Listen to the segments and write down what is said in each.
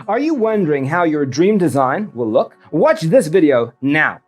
Are you wondering how your dream design will look? Watch this video now.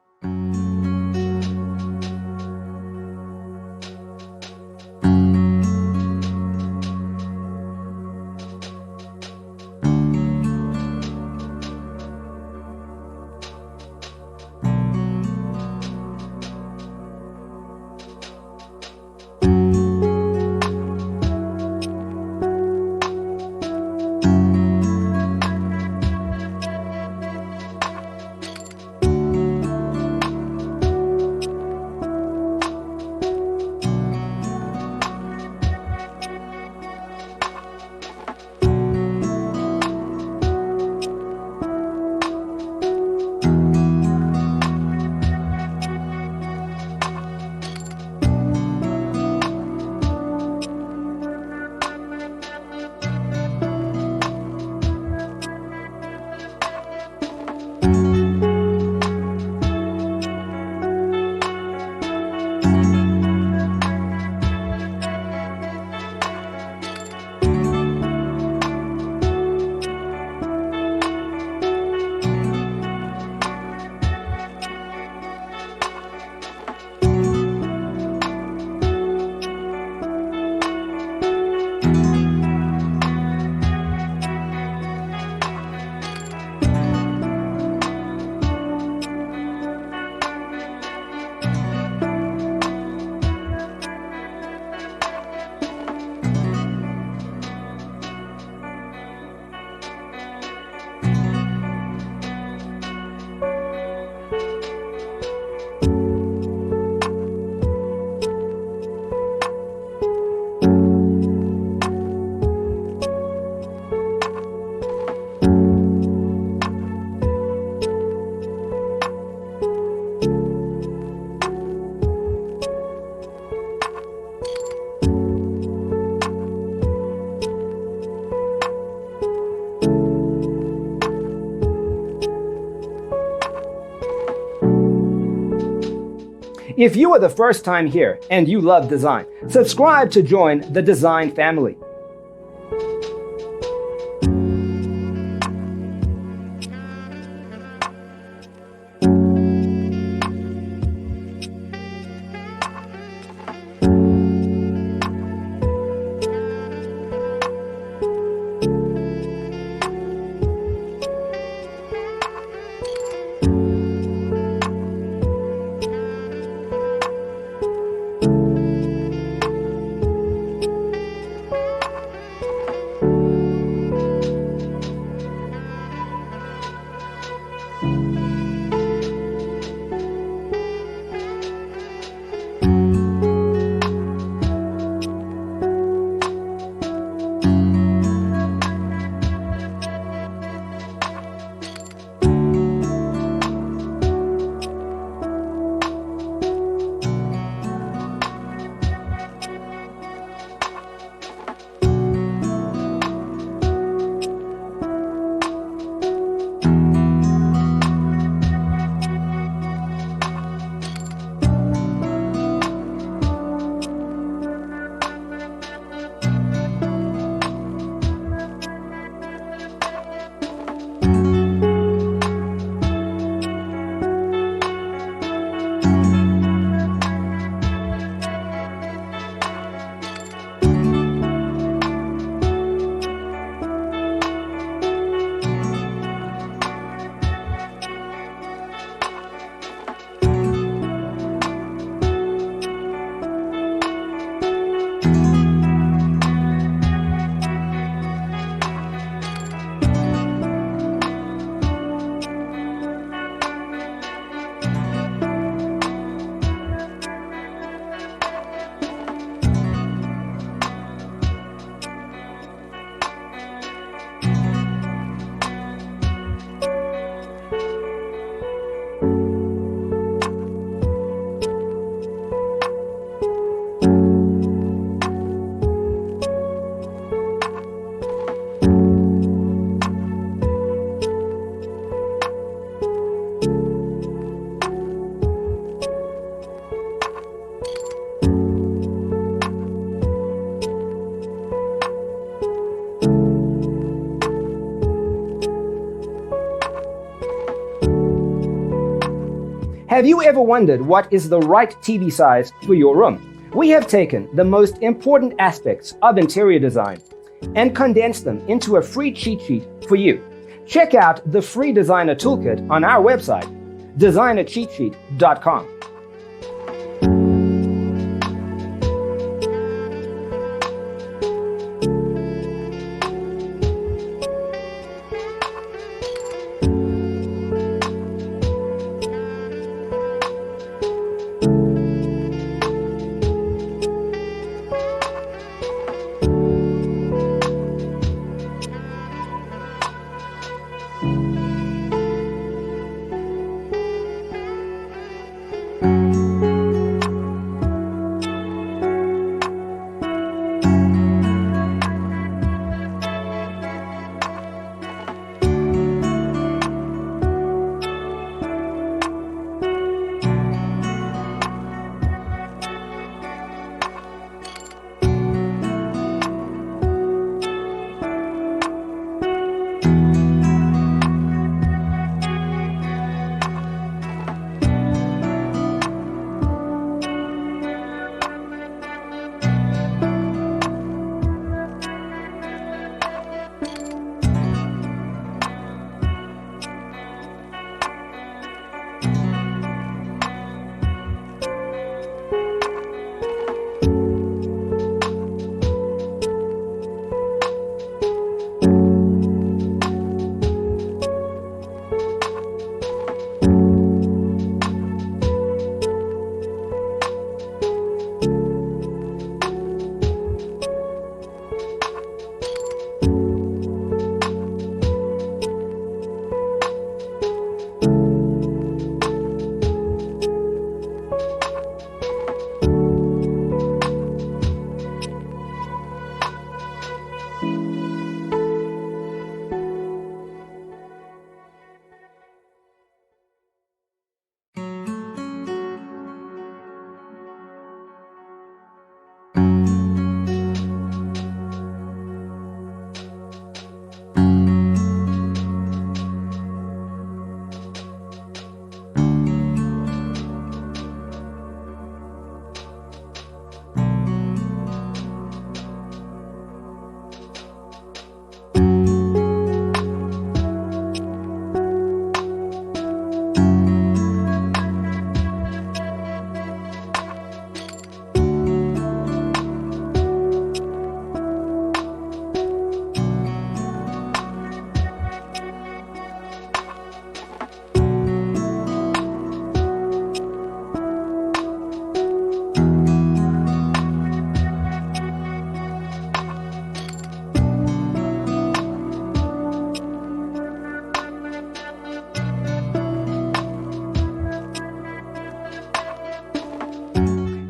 If you are the first time here and you love design, subscribe to join the design family. Have you ever wondered what is the right TV size for your room? We have taken the most important aspects of interior design and condensed them into a free cheat sheet for you. Check out the free designer toolkit on our website, designercheatsheet.com.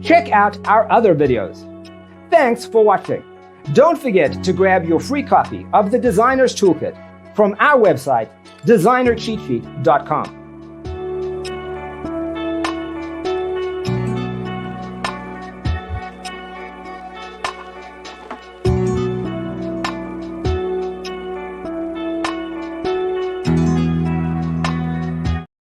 Check out our other videos. Thanks for watching. Don't forget to grab your free copy of the Designer's Toolkit from our website, designercheatsheet.com.